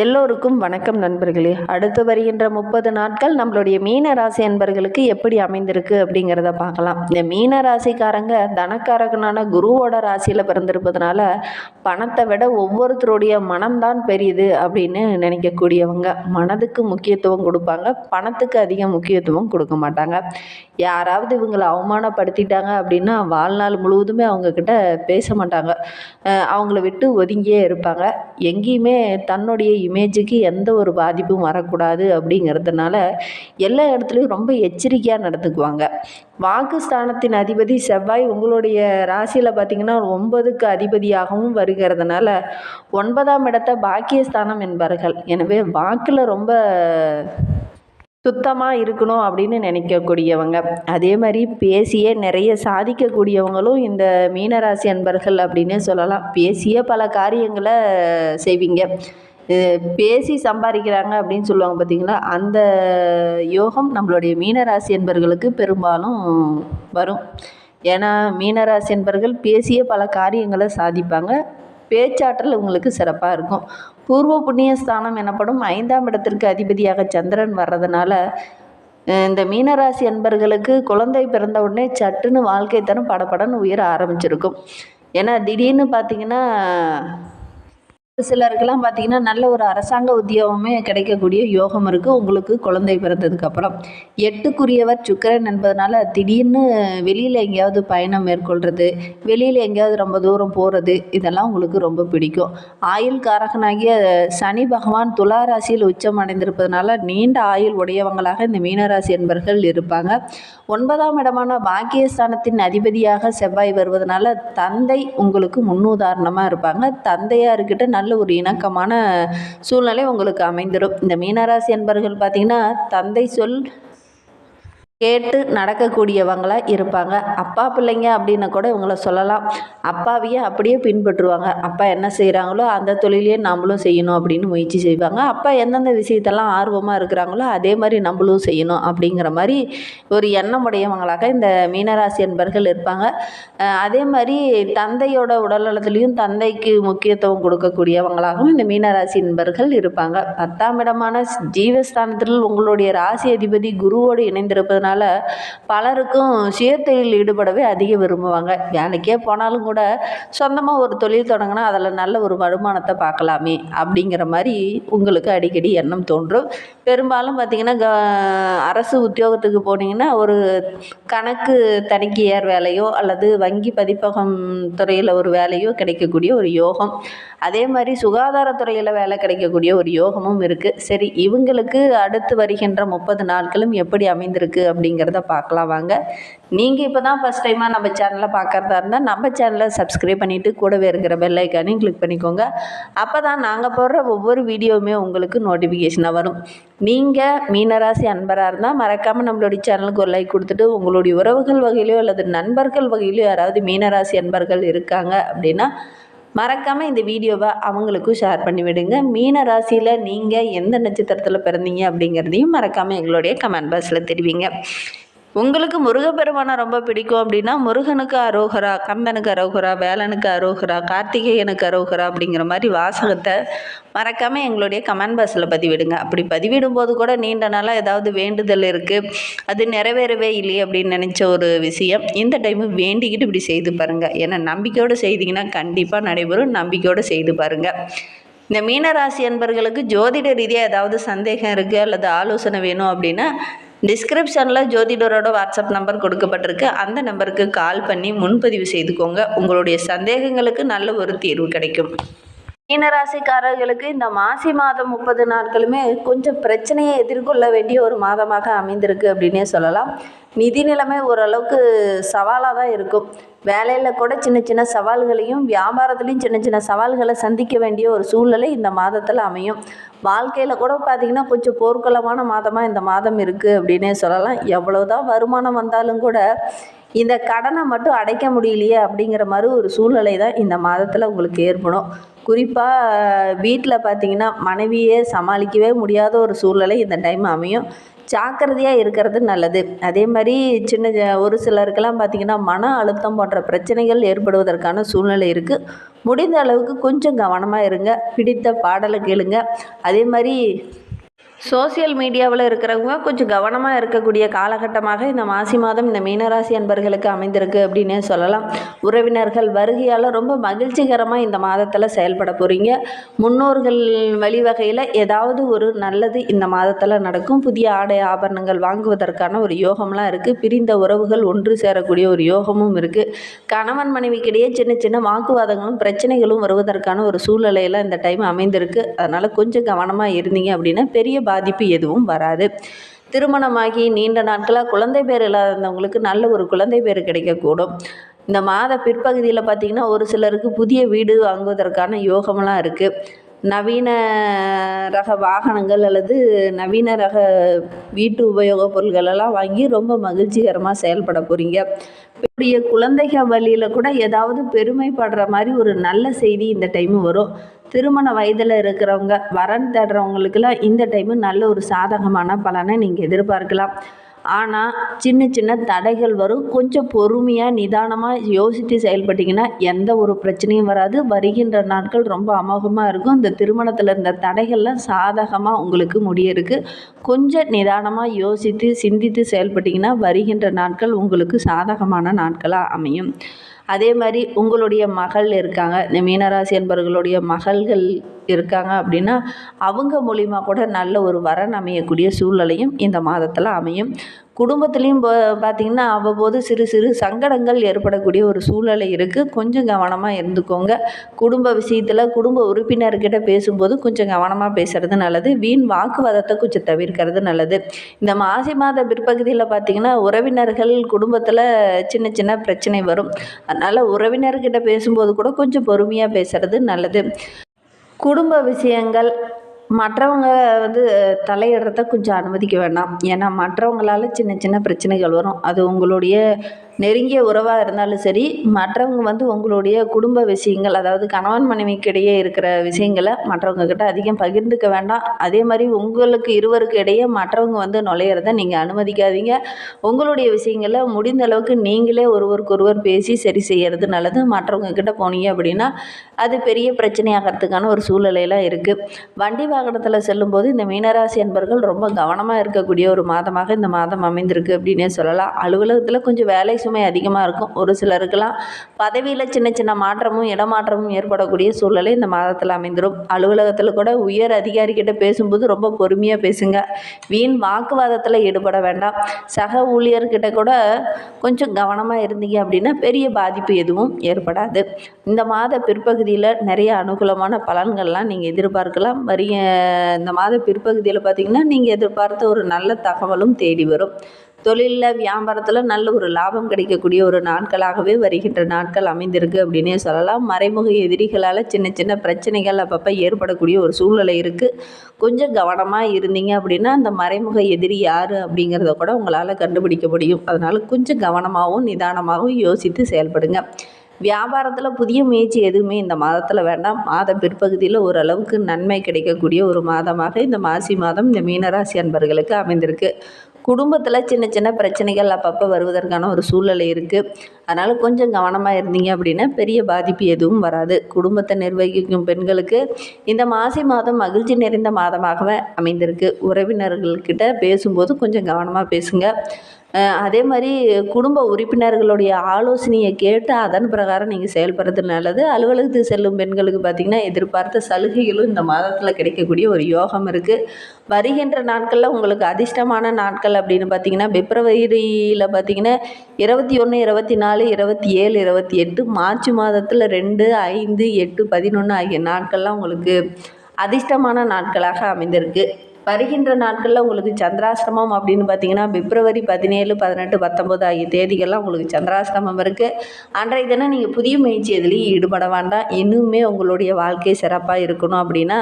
எல்லோருக்கும் வணக்கம் நண்பர்களே. அடுத்து வருகின்ற 30 நாட்கள் நம்மளுடைய மீன ராசி அன்பர்களுக்கு எப்படி அமைந்திருக்கு அப்படிங்கிறத பார்க்கலாம். இந்த மீன ராசிக்காரங்க தனக்காரகனான குருவோட ராசியில் பிறந்திருப்பதுனால பணத்தை விட ஒவ்வொருத்தருடைய மனம்தான் பெரியது அப்படின்னு நினைக்கக்கூடியவங்க. மனதுக்கு முக்கியத்துவம் கொடுப்பாங்க, பணத்துக்கு அதிக முக்கியத்துவம் கொடுக்க மாட்டாங்க. யாராவது இவங்களை அவமானப்படுத்திட்டாங்க அப்படின்னா வாழ்நாள் முழுவதுமே அவங்கக்கிட்ட பேச மாட்டாங்க. அவங்கள விட்டு ஒதுங்கியே இருப்பாங்க. எங்கேயுமே தன்னுடைய இமேஜுக்கு எந்த ஒரு பாதிப்பும் வரக்கூடாது அப்படிங்கிறதுனால எல்லா இடத்துலையும் ரொம்ப எச்சரிக்கையாக நடந்துக்குவாங்க. வாக்குஸ்தானத்தின் அதிபதி செவ்வாய் உங்களுடைய ராசியில் பார்த்திங்கன்னா 9க்கு அதிபதியாகவும் வருகிறதுனால 9ஆம் இடத்தை பாக்கியஸ்தானம் என்பார்கள். எனவே வாக்கில் ரொம்ப சுத்தமாக இருக்கணும் அப்படின்னு நினைக்கக்கூடியவங்க. அதே மாதிரி பேசியே நிறைய சாதிக்கக்கூடியவங்களும் இந்த மீனராசி அன்பர்கள் அப்படின்னே சொல்லலாம். பேசிய பல காரியங்களை செய்வீங்க. பேசி சம்பாதிக்கிறாங்க அப்படின்னு சொல்லுவாங்க பார்த்தீங்களா, அந்த யோகம் நம்மளுடைய மீனராசி அன்பர்களுக்கு பெரும்பாலும் வரும். ஏன்னா மீனராசி அன்பர்கள் பேசிய பல காரியங்களை சாதிப்பாங்க. பேச்சாற்றல் உங்களுக்கு சிறப்பாக இருக்கும். பூர்வ புண்ணிய ஸ்தானம் எனப்படும் 5ஆம் இடத்திற்கு அதிபதியாக சந்திரன் வர்றதுனால இந்த மீனராசி அன்பர்களுக்கு குழந்தை பிறந்த உடனே சட்டுன்னு வாழ்க்கை தரம் படபடன்னு உயர ஆரம்பிச்சிருக்கும். ஏன்னா திடீர்னு பார்த்திங்கன்னா சிலருக்கெல்லாம் பார்த்திங்கன்னா நல்ல ஒரு அரசாங்க உத்தியோகமே கிடைக்கக்கூடிய யோகம் இருக்குது உங்களுக்கு குழந்தை பிறந்ததுக்கப்புறம். 8க்குரியவர் சுக்கிரன் என்பதனால திடீர்னு வெளியில் எங்கேயாவது பயணம் மேற்கொள்கிறது, வெளியில் எங்கேயாவது ரொம்ப தூரம் போகிறது, இதெல்லாம் உங்களுக்கு ரொம்ப பிடிக்கும். ஆயுள் காரகனாகிய சனி பகவான் துலா ராசியில் உச்சம் அடைந்திருப்பதனால நீண்ட ஆயுள் உடையவங்களாக இந்த மீனராசி என்பர்கள் இருப்பாங்க. 9ஆம் இடமான பாக்கியஸ்தானத்தின் அதிபதியாக செவ்வாய் வருவதனால தந்தை உங்களுக்கு முன்னுதாரணமாக இருப்பாங்க. தந்தையார்கிட்ட நல்ல ஒரு இணக்கமான சூழ்நிலை உங்களுக்கு அமைந்திடும். இந்த மீனராசி என்பர்கள் பார்த்திங்கன்னா தந்தை சொல் கேட்டு நடக்கக்கூடியவங்களா இருப்பாங்க. அப்பா பிள்ளைங்க அப்படின்னு கூட இவங்கள சொல்லலாம். அப்பாவையே அப்படியே பின்பற்றுவாங்க. அப்பா என்ன செய்கிறாங்களோ அந்த தொழிலையே நம்மளும் செய்யணும் அப்படின்னு முயற்சி செய்வாங்க. அப்பா எந்தெந்த விஷயத்தெல்லாம் ஆர்வமாக இருக்கிறாங்களோ அதே மாதிரி நம்மளும் செய்யணும் அப்படிங்கிற மாதிரி ஒரு எண்ணம் உடையவங்களாக இந்த மீனராசி என்பர்கள் இருப்பாங்க. அதே மாதிரி தந்தையோட உடல்நலத்திலையும் தந்தைக்கு முக்கியத்துவம் கொடுக்கக்கூடியவங்களாகவும் இந்த மீனராசி என்பர்கள் இருப்பாங்க. 10ஆம் இடமான ஜீவஸ்தானத்தில் உங்களுடைய ராசி அதிபதி குருவோடு இணைந்திருப்பதனால பலருக்கும் சுயதொழில் ஈடுபடவே அதிக விரும்புவாங்க. வேலைக்கே போனாலும் கூட சொந்தமாக ஒரு தொழில் தொடங்கினா அதில் நல்ல ஒரு வருமானத்தை பார்க்கலாமே அப்படிங்கிற மாதிரி உங்களுக்கு அடிக்கடி எண்ணம் தோன்றும். பெரும்பாலும் பார்த்திங்கன்னா அரசு உத்தியோகத்துக்கு போனீங்கன்னா ஒரு கணக்கு தணிக்கையார் வேலையோ அல்லது வங்கி பதிப்பகம் துறையில் ஒரு வேலையோ கிடைக்கக்கூடிய ஒரு யோகம். அதே மாதிரி சுகாதாரத்துறையில் வேலை கிடைக்கக்கூடிய ஒரு யோகமும் இருக்குது. சரி, இவங்களுக்கு அடுத்து வருகின்ற 30 நாட்களும் எப்படி அமைந்திருக்கு அப்படிங்கிறத பார்க்கலாம் வாங்க. நீங்கள் இப்போ தான் ஃபஸ்ட் டைமாக நம்ம சேனலை பார்க்குறதா இருந்தால் நம்ம சேனலை சப்ஸ்கிரைப் பண்ணிவிட்டு கூடவே இருக்கிற பெல் ஐக்கானையும் கிளிக் பண்ணிக்கோங்க. அப்போ தான் நாங்கள் போடுற ஒவ்வொரு வீடியோவுமே உங்களுக்கு நோட்டிஃபிகேஷனாக வரும். நீங்கள் மீனராசி அன்பராக இருந்தால் மறக்காமல் நம்மளுடைய சேனலுக்கு ஒரு லைக் கொடுத்துட்டு உங்களுடைய உறவுகள் வகையிலையோ அல்லது நண்பர்கள் வகையிலையோ யாராவது மீனராசி அன்பர்கள் இருக்காங்க அப்படின்னா மறக்காமல் இந்த வீடியோவை அவங்களுக்கும் ஷேர் பண்ணி விடுங்க. மீன ராசியில் நீங்கள் எந்த நட்சத்திரத்தில் பிறந்தீங்க அப்படிங்கிறதையும் மறக்காமல் எங்களுடைய கமெண்ட் பாக்ஸில் தெரிவிங்க. உங்களுக்கு முருகப்பெருமானை ரொம்ப பிடிக்கும் அப்படின்னா முருகனுக்கு அரோகரா, கந்தனுக்கு அரோகரா, வேலனுக்கு அரோகரா, கார்த்திகேயனுக்கு அரோகரா அப்படிங்கிற மாதிரி வாசகத்தை மறக்காமல் எங்களுடைய கமெண்ட் பாக்ஸில் பதிவிடுங்க. அப்படி பதிவிடும்போது கூட நீண்ட நாளாக ஏதாவது வேண்டுதல் இருக்குது, அது நிறைவேறவே இல்லையே அப்படின்னு நினச்ச ஒரு விஷயம் இந்த டைமு வேண்டிக்கிட்டு இப்படி செய்து பாருங்கள். ஏன்னா நம்பிக்கையோடு செய்திங்கன்னா கண்டிப்பாக நடைபெறும். நம்பிக்கையோடு செய்து பாருங்கள். இந்த மீனராசி அன்பர்களுக்கு ஜோதிட ரீதியாக ஏதாவது சந்தேகம் இருக்குது அல்லது ஆலோசனை வேணும் அப்படின்னா டிஸ்கிரிப்ஷனில் ஜோதிடரோட வாட்ஸ்அப் நம்பர் கொடுக்கப்பட்டிருக்கு. அந்த நம்பருக்கு கால் பண்ணி முன்பதிவு செய்துக்கோங்க. உங்களுடைய சந்தேகங்களுக்கு நல்ல ஒரு தீர்வு கிடைக்கும். மீனராசிக்காரர்களுக்கு இந்த மாசி மாதம் 30 நாட்களுமே கொஞ்சம் பிரச்சனையை எதிர்கொள்ள வேண்டிய ஒரு மாதமாக அமைந்திருக்கு அப்படின்னே சொல்லலாம். நிதி நிலைமை ஓரளவுக்கு சவாலாக தான் இருக்கும். வேலையில் கூட சின்ன சின்ன சவால்களையும் வியாபாரத்துலேயும் சின்ன சின்ன சவால்களை சந்திக்க வேண்டிய ஒரு சூழ்நிலை இந்த மாதத்தில் அமையும். வாழ்க்கையில் கூட பார்த்திங்கன்னா கொஞ்சம் போர்க்களமான மாதமாக இந்த மாதம் இருக்குது அப்படின்னே சொல்லலாம். எவ்வளோதான் வருமானம் வந்தாலும் கூட இந்த கடனை மட்டும் அடைக்க முடியலையே அப்படிங்கிற மாதிரி ஒரு சூழ்நிலை தான் இந்த மாதத்தில் உங்களுக்கு ஏற்படும். குறிப்பாக வீட்டில் பார்த்திங்கன்னா மனைவியே சமாளிக்கவே முடியாத ஒரு சூழ்நிலை இந்த டைம் அமையும். ஜாக்கிரதையாக இருக்கிறது நல்லது. அதே மாதிரி ஒரு சிலருக்கெல்லாம் பார்த்திங்கன்னா மன அழுத்தம் போன்ற பிரச்சனைகள் ஏற்படுவதற்கான சூழ்நிலை இருக்குது. முடிந்த அளவுக்கு கொஞ்சம் கவனமாக இருங்க. பிடித்த பாடலை கேளுங்க. அதே மாதிரி சோசியல் மீடியாவில் இருக்கிறவங்க கொஞ்சம் கவனமாக இருக்கக்கூடிய காலகட்டமாக இந்த மாசி மாதம் இந்த மீனராசி அன்பர்களுக்கு அமைந்திருக்கு அப்படின்னே சொல்லலாம். உறவினர்கள் வருகையால் ரொம்ப மகிழ்ச்சிகரமாக இந்த மாதத்தில் செயல்பட போகிறீங்க. முன்னோர்கள் வழிவகையில் ஏதாவது ஒரு நல்லது இந்த மாதத்தில் நடக்கும். புதிய ஆடை ஆபரணங்கள் வாங்குவதற்கான ஒரு யோகம்லாம் இருக்குது. பிரிந்த உறவுகள் ஒன்று சேரக்கூடிய ஒரு யோகமும் இருக்குது. கணவன் மனைவிக்கிடையே சின்ன சின்ன வாக்குவாதங்களும் பிரச்சனைகளும் வருவதற்கான ஒரு சூழ்நிலையெல்லாம் இந்த டைம் அமைந்திருக்கு. அதனால் கொஞ்சம் கவனமாக இருந்தீங்க அப்படின்னா பெரிய பாதிப்பு எதுவும் வராது. திருமணமாகி நீண்ட நாட்களாக குழந்தை பேர் இல்லாதவங்களுக்கு நல்ல ஒரு குழந்தை பேர் கிடைக்கக்கூடும். இந்த மாத பிற்பகுதியில் பார்த்திங்கன்னா ஒரு சிலருக்கு புதிய வீடு வாங்குவதற்கான யோகமெல்லாம் இருக்குது. நவீன ரக வாகனங்கள் அல்லது நவீன ரக வீட்டு உபயோகப் பொருட்களெல்லாம் வாங்கி ரொம்ப மகிழ்ச்சிகரமாக செயல்பட போகிறீங்க. இப்படிய குழந்தைகள் வழியில் கூட ஏதாவது பெருமைப்படுற மாதிரி ஒரு நல்ல செய்தி இந்த டைமு வரும். திருமண வயதில் இருக்கிறவங்க வரன் தேடுறவங்களுக்கெல்லாம் இந்த டைமு நல்ல ஒரு சாதகமான பலனை நீங்கள் எதிர்பார்க்கலாம். ஆனால் சின்ன சின்ன தடைகள் வரும். கொஞ்சம் பொறுமையாக நிதானமாக யோசித்து செயல்பட்டிங்கன்னா எந்த ஒரு பிரச்சனையும் வராது. வருகின்ற நாட்கள் ரொம்ப அமோகமாக இருக்கும். இந்த திருமணத்தில் இருந்த தடைகள்லாம் சாதகமாக உங்களுக்கு முடியிருக்கு. கொஞ்சம் நிதானமாக யோசித்து சிந்தித்து செயல்பட்டிங்கன்னா வருகின்ற நாட்கள் உங்களுக்கு சாதகமான நாட்களாக அமையும். அதே மாதிரி உங்களுடைய மகள் இருக்காங்க, இந்த மீனராசி என்பவர்களுடைய மகள்கள் இருக்காங்க அப்படின்னா அவங்க மூலிமா கூட நல்ல ஒரு வரன் அமையக்கூடிய சூழ்நிலையும் இந்த மாதத்தில் அமையும். குடும்பத்துலேயும் பார்த்திங்கன்னா அவ்வப்போது சிறு சிறு சங்கடங்கள் ஏற்படக்கூடிய ஒரு சூழ்நிலை இருக்குது. கொஞ்சம் கவனமாக இருந்துக்கோங்க. குடும்ப விஷயத்தில் குடும்ப உறுப்பினர்கிட்ட பேசும்போது கொஞ்சம் கவனமாக பேசுகிறது நல்லது. வீண் வாக்குவாதத்தை கொஞ்சம் தவிர்க்கிறது நல்லது. இந்த மாசி மாத பிற்பகுதியில் பார்த்திங்கன்னா உறவினர்கள் குடும்பத்தில் சின்ன சின்ன பிரச்சனை வரும். அதனால் உறவினர்கிட்ட பேசும்போது கூட கொஞ்சம் பொறுமையாக பேசுகிறது நல்லது. குடும்ப விஷயங்கள் மற்றவங்க தலையிடுறத கொஞ்சம் அனுமதிக்க வேண்டாம். ஏன்னா மற்றவங்களால சின்ன சின்ன பிரச்சனைகள் வரும். அது உங்களுடைய நெருங்கிய உறவாக இருந்தாலும் சரி, மற்றவங்க உங்களுடைய குடும்ப விஷயங்கள், அதாவது கணவன் மனைவிக்கிடையே இருக்கிற விஷயங்களை மற்றவங்கக்கிட்ட அதிகம் பகிர்ந்துக்க வேண்டாம். அதே மாதிரி உங்களுக்கு இருவருக்கு இடையே மற்றவங்க நுழையிறத நீங்கள் அனுமதிக்காதீங்க. உங்களுடைய விஷயங்களை முடிந்த அளவுக்கு நீங்களே ஒருவருக்கொருவர் பேசி சரி செய்கிறது நல்லது. மற்றவங்கக்கிட்ட போனீங்க அப்படின்னா அது பெரிய பிரச்சனையாகிறதுக்கான ஒரு சூழ்நிலையெல்லாம் இருக்குது. வண்டி வாகனத்தில் செல்லும்போது இந்த மீனராசி என்பர்கள் ரொம்ப கவனமாக இருக்கக்கூடிய ஒரு மாதமாக இந்த மாதம் அமைந்திருக்கு அப்படின்னே சொல்லலாம். அலுவலகத்தில் கொஞ்சம் வேலை சுமை அதிகமாக இருக்கும். ஒரு சிலருக்கெல்லாம் பதவியில் சின்ன சின்ன மாற்றமும் இடமாற்றமும் ஏற்படக்கூடிய சூழ்நிலை இந்த மாதத்தில் அமைந்துடும். அலுவலகத்தில் கூட உயர் அதிகாரிகிட்ட பேசும்போது ரொம்ப பொறுமையாக பேசுங்க. வீண் வாக்குவாதத்தில் ஈடுபட வேண்டாம். சக ஊழியர்கிட்ட கூட கொஞ்சம் கவனமாக இருந்தீங்க அப்படின்னா பெரிய பாதிப்பு எதுவும் ஏற்படாது. இந்த மாத பிற்பகுதியில் நிறைய அனுகூலமான பலன்கள்லாம் நீங்கள் எதிர்பார்க்கலாம். இந்த மாத பிற்பகுதியில் பார்த்திங்கன்னா நீங்கள் எதிர்பார்த்த ஒரு நல்ல தகவலும் தேடி வரும். தொழிலில் வியாபாரத்தில் நல்ல ஒரு லாபம் கிடைக்கக்கூடிய ஒரு நாட்களாகவே வருகின்ற நாட்கள் அமைந்திருக்கு அப்படின்னே சொல்லலாம். மறைமுக எதிரிகளால் சின்ன சின்ன பிரச்சனைகள் அப்பப்போ ஏற்படக்கூடிய ஒரு சூழ்நிலை இருக்குது. கொஞ்சம் கவனமாக இருந்தீங்க அப்படின்னா அந்த மறைமுக எதிரி யார் அப்படிங்கிறத கூட உங்களால் கண்டுபிடிக்க முடியும். அதனால் கொஞ்சம் கவனமாகவும் நிதானமாகவும் யோசித்து செயல்படுங்க. வியாபாரத்தில் புதிய முயற்சி எதுவுமே இந்த மாதத்தில் வேண்டாம். மாத பிற்பகுதியில் ஓரளவுக்கு நன்மை கிடைக்கக்கூடிய ஒரு மாதமாக இந்த மாசி மாதம் இந்த மீனராசி அன்பர்களுக்கு அமைந்திருக்கு. குடும்பத்தில் சின்ன சின்ன பிரச்சனைகள் அப்பப்போ வருவதற்கான ஒரு சூழ்நிலை இருக்குது. அதனால் கொஞ்சம் கவனமாக இருந்தீங்க அப்படின்னா பெரிய பாதிப்பு எதுவும் வராது. குடும்பத்தை நிர்வகிக்கும் பெண்களுக்கு இந்த மாசி மாதம் மகிழ்ச்சி நிறைந்த மாதமாகவே அமைந்திருக்கு. உறவினர்கள்கிட்ட பேசும்போது கொஞ்சம் கவனமாக பேசுங்க. அதே மாதிரி குடும்ப உறுப்பினர்களுடைய ஆலோசனையை கேட்டு அதன் பிரகாரம் நீங்கள் செயல்படுறது நல்லது. அலுவலகத்துக்கு செல்லும் பெண்களுக்கு பார்த்திங்கன்னா எதிர்பார்த்த சலுகைகளும் இந்த மாதத்தில் கிடைக்கக்கூடிய ஒரு யோகம் இருக்குது. வருகின்ற நாட்களில் உங்களுக்கு அதிர்ஷ்டமான நாட்கள் அப்படின்னு பார்த்திங்கன்னா பிப்ரவரியில் பார்த்திங்கன்னா 21, 24, 27, 28, மார்ச் மாதத்தில் 2, 5, 8, 11 ஆகிய நாட்கள்லாம் உங்களுக்கு அதிர்ஷ்டமான நாட்களாக அமைந்திருக்கு. வருகின்ற நாட்களில் உங்களுக்கு சந்திராஷ்டமம் அப்படின்னு பார்த்திங்கன்னா பிப்ரவரி 17, 18, 19 ஆகிய தேதிகள்லாம் உங்களுக்கு சந்திராஷ்டமம் இருக்குது. அன்றைய தினம் நீங்கள் புதிய முயற்சி எதுலேயும் ஈடுபட வேண்டாம். இன்னுமே உங்களுடைய வாழ்க்கை சிறப்பாக இருக்கணும் அப்படின்னா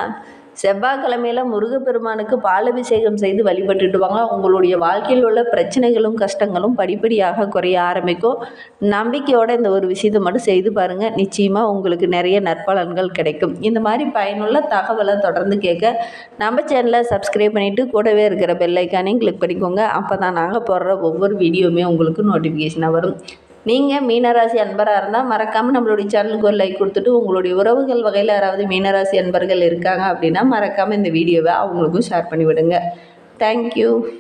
செவ்வாய்க்கிழமையில் முருகப்பெருமானுக்கு பாலபிஷேகம் செய்து வழிபட்டுட்டு வாங்க. உங்களுடைய வாழ்க்கையில் உள்ள பிரச்சனைகளும் கஷ்டங்களும் படிப்படியாக குறைய ஆரம்பிக்கும். நம்பிக்கையோடு இந்த ஒரு விஷயத்தை மட்டும் செய்து பாருங்கள். நிச்சயமாக உங்களுக்கு நிறைய நற்பலன்கள் கிடைக்கும். இந்த மாதிரி பயனுள்ள தகவலை தொடர்ந்து கேட்க நம்ம சேனலை சப்ஸ்கிரைப் பண்ணிவிட்டு கூடவே இருக்கிற பெல் ஐக்கானையும் கிளிக் பண்ணிக்கோங்க. அப்போ தான் நாங்கள் போடுற ஒவ்வொரு வீடியோவுமே உங்களுக்கு நோட்டிஃபிகேஷனாக வரும். நீங்கள் மீனராசி அன்பராக இருந்தால் மறக்காமல் நம்மளுடைய சேனலுக்கு ஒரு லைக் கொடுத்துட்டு, உங்களுடைய உறவுகள் வகையில் யாராவது மீனராசி அன்பர்கள் இருக்காங்க அப்படின்னா மறக்காமல் இந்த வீடியோவை அவங்களுக்கும் ஷேர் பண்ணிவிடுங்க. தேங்க்யூ.